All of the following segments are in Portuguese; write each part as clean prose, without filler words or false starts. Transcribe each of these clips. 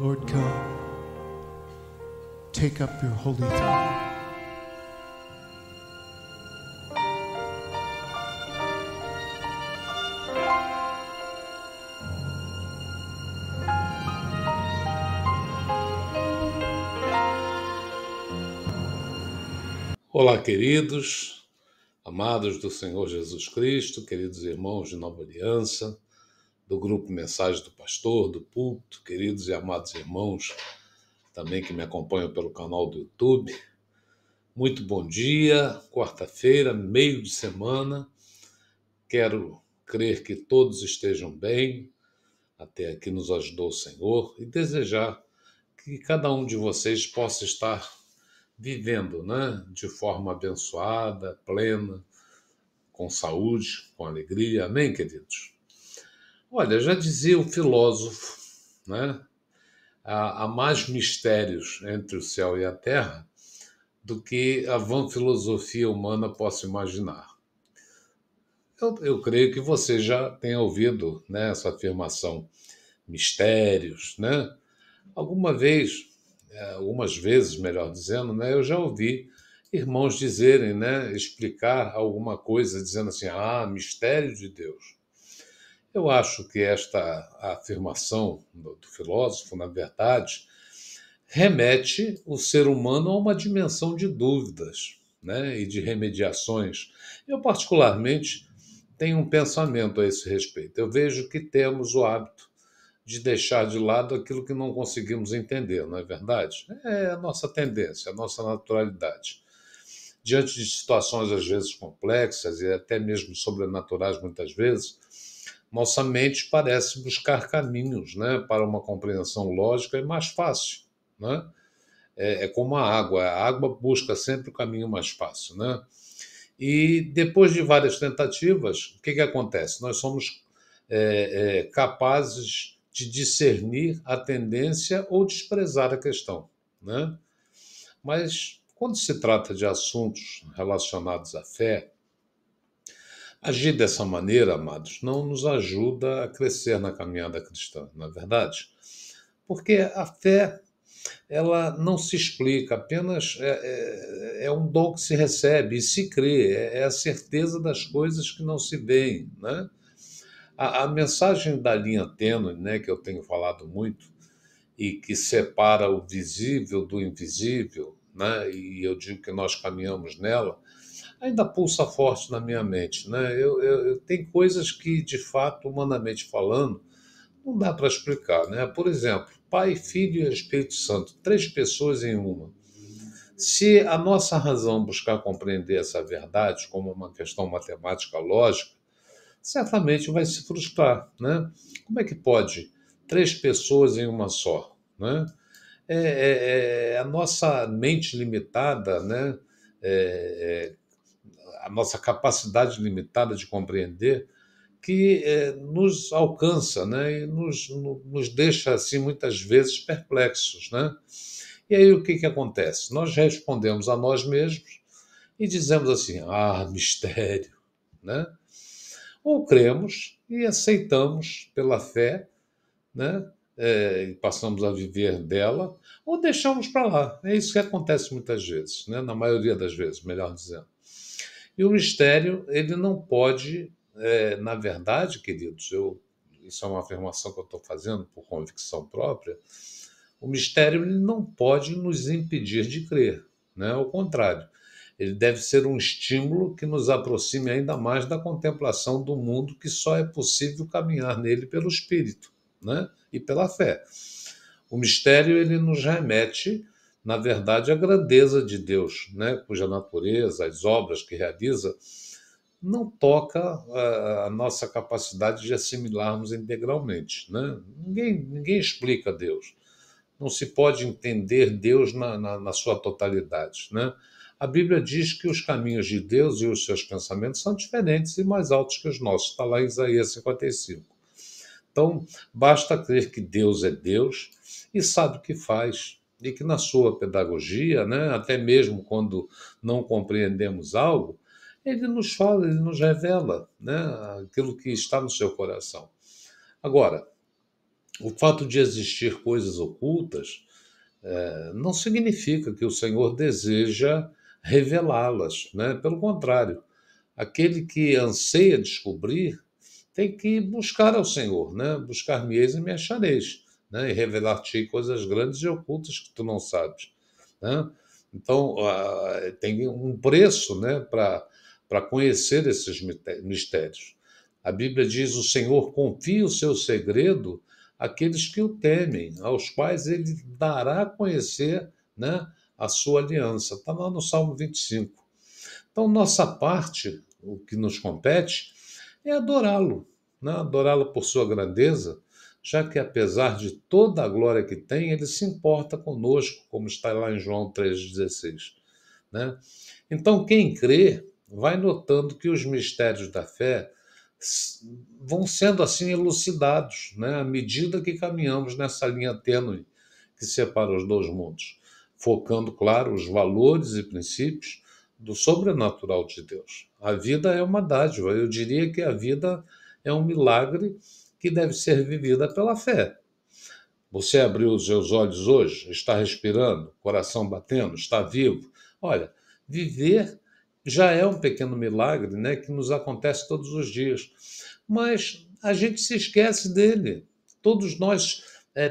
Lord, come. Take up your holy throne. Olá, queridos, amados do Senhor Jesus Cristo, queridos irmãos de Nova Aliança, do grupo Mensagem do Pastor, do Púlpito, queridos e amados irmãos também que me acompanham pelo canal do YouTube. Muito bom dia, quarta-feira, meio de semana. Quero crer que todos estejam bem, até aqui nos ajudou o Senhor, e desejar que cada um de vocês possa estar vivendo, de forma abençoada, plena, com saúde, com alegria. Amém, queridos? Olha, já dizia o filósofo, há mais mistérios entre o céu e a terra do que a vã filosofia humana possa imaginar. Eu creio que você já tenha ouvido, essa afirmação, mistérios, algumas vezes, melhor dizendo, eu já ouvi irmãos dizerem, explicar alguma coisa dizendo assim, mistério de Deus. Eu acho que esta afirmação do filósofo, na verdade, remete o ser humano a uma dimensão de dúvidas, e de remediações. Eu, particularmente, tenho um pensamento a esse respeito. Eu vejo que temos o hábito de deixar de lado aquilo que não conseguimos entender, não é verdade? É a nossa tendência, a nossa naturalidade. Diante de situações, às vezes, complexas e até mesmo sobrenaturais, muitas vezes, nossa mente parece buscar caminhos, para uma compreensão lógica e mais fácil. É como a água busca sempre o caminho mais fácil. E depois de várias tentativas, o que acontece? Nós somos capazes de discernir a tendência ou desprezar a questão. Mas, quando se trata de assuntos relacionados à fé, agir dessa maneira, amados, não nos ajuda a crescer na caminhada cristã, não é verdade? Porque a fé, ela não se explica, apenas é um dom que se recebe e se crê, é a certeza das coisas que não se veem. A mensagem da linha tênue, que eu tenho falado muito, e que separa o visível do invisível, e eu digo que nós caminhamos nela, ainda pulsa forte na minha mente. Tem coisas que, de fato, humanamente falando, não dá para explicar. Por exemplo, Pai, Filho e Espírito Santo, 3 pessoas em uma. Se a nossa razão buscar compreender essa verdade como uma questão matemática lógica, certamente vai se frustrar. Como é que pode 3 pessoas em uma só? A nossa mente limitada, a nossa capacidade limitada de compreender, que nos alcança, e nos deixa, assim, muitas vezes perplexos. E aí o que acontece? Nós respondemos a nós mesmos e dizemos assim, mistério. Ou cremos e aceitamos pela fé, e passamos a viver dela, ou deixamos para lá. É isso que acontece muitas vezes, na maioria das vezes, melhor dizendo. E o mistério, ele não pode, na verdade, queridos, isso é uma afirmação que eu estou fazendo por convicção própria, o mistério ele não pode nos impedir de crer, ao contrário. Ele deve ser um estímulo que nos aproxime ainda mais da contemplação do mundo que só é possível caminhar nele pelo Espírito, e pela fé. O mistério ele nos remete, na verdade, à grandeza de Deus, cuja natureza, as obras que realiza, não toca a nossa capacidade de assimilarmos integralmente. Ninguém explica Deus. Não se pode entender Deus na sua totalidade. A Bíblia diz que os caminhos de Deus e os seus pensamentos são diferentes e mais altos que os nossos. Está lá em Isaías 55. Então, basta crer que Deus é Deus e sabe o que faz. E que na sua pedagogia, até mesmo quando não compreendemos algo, ele nos fala, ele nos revela aquilo que está no seu coração. Agora, O fato de existir coisas ocultas não significa que o Senhor deseja revelá-las, né? Pelo contrário, aquele que anseia descobrir tem que buscar ao Senhor, né? Buscar-me-eis e me achareis, né? E revelar-te coisas grandes e ocultas que tu não sabes, né? Então, tem um preço, né, para conhecer esses mistérios. A Bíblia diz: o Senhor confia o seu segredo àqueles que o temem, aos quais ele dará a conhecer, né, a sua aliança. Está lá no Salmo 25. Então, nossa parte, o que nos compete, é adorá-lo, né? Adorá-lo por sua grandeza, já que, apesar de toda a glória que tem, ele se importa conosco, como está lá em João 3,16. Né? Então, quem crê vai notando que os mistérios da fé vão sendo assim elucidados, né? À medida que caminhamos nessa linha tênue que separa os dois mundos, focando, claro, os valores e princípios do sobrenatural de Deus. A vida é uma dádiva, eu diria que a vida é um milagre que deve ser vivida pela fé. Você abriu os seus olhos hoje, está respirando, coração batendo, está vivo. Olha, viver já é um pequeno milagre, né, que nos acontece todos os dias. Mas a gente se esquece dele. Todos nós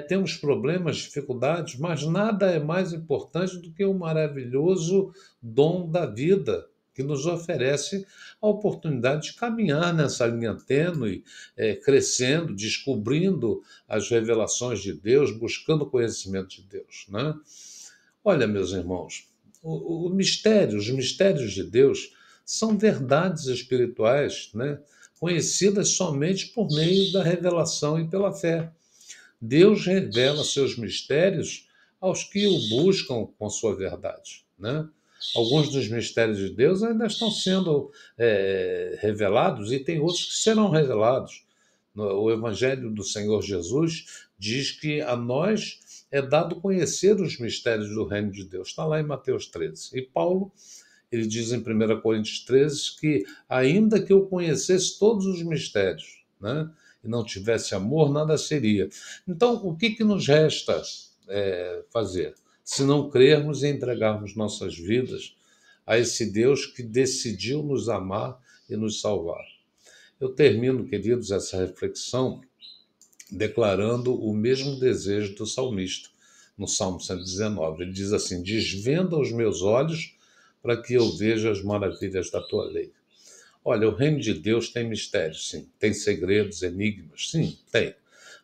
temos problemas, dificuldades, mas nada é mais importante do que o maravilhoso dom da vida, que nos oferece a oportunidade de caminhar nessa linha tênue, crescendo, descobrindo as revelações de Deus, buscando o conhecimento de Deus, né? Olha, meus irmãos, os mistérios de Deus são verdades espirituais, né? Conhecidas somente por meio da revelação e pela fé. Deus revela seus mistérios aos que o buscam com sua verdade, né? Alguns dos mistérios de Deus ainda estão sendo revelados e tem outros que serão revelados. O Evangelho do Senhor Jesus diz que a nós é dado conhecer os mistérios do reino de Deus. Está lá em Mateus 13. E Paulo, ele diz em 1 Coríntios 13 que, ainda que eu conhecesse todos os mistérios, né, e não tivesse amor, nada seria. Então, o que nos resta fazer? Se não crermos e entregarmos nossas vidas a esse Deus que decidiu nos amar e nos salvar. Eu termino, queridos, essa reflexão declarando o mesmo desejo do salmista, no Salmo 119. Ele diz assim: desvenda os meus olhos para que eu veja as maravilhas da tua lei. Olha, o reino de Deus tem mistérios, sim. Tem segredos, enigmas, sim, tem.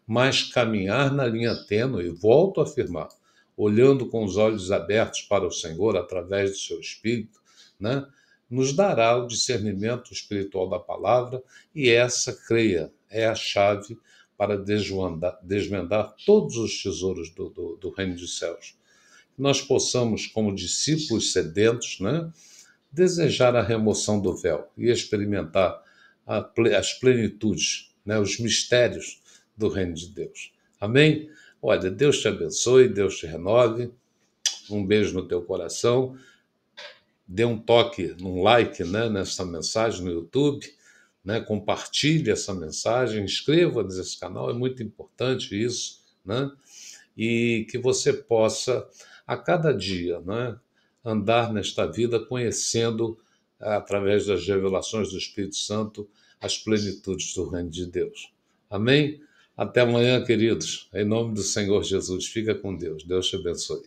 Mas caminhar na linha tênue, volto a afirmar, olhando com os olhos abertos para o Senhor através do seu Espírito, né, nos dará o discernimento espiritual da palavra, e essa, creia, é a chave para desvendar todos os tesouros do reino dos céus. Que nós possamos, como discípulos sedentos, né, desejar a remoção do véu e experimentar as plenitudes, né, os mistérios do reino de Deus. Amém? Olha, Deus te abençoe, Deus te renove. Um beijo no teu coração. Dê um toque, um like, né, nessa mensagem no YouTube, né, compartilhe essa mensagem, inscreva-se nesse canal, é muito importante isso, né? E que você possa, a cada dia, né, andar nesta vida conhecendo, através das revelações do Espírito Santo, as plenitudes do reino de Deus. Amém? Até amanhã, queridos. Em nome do Senhor Jesus. Fica com Deus. Deus te abençoe.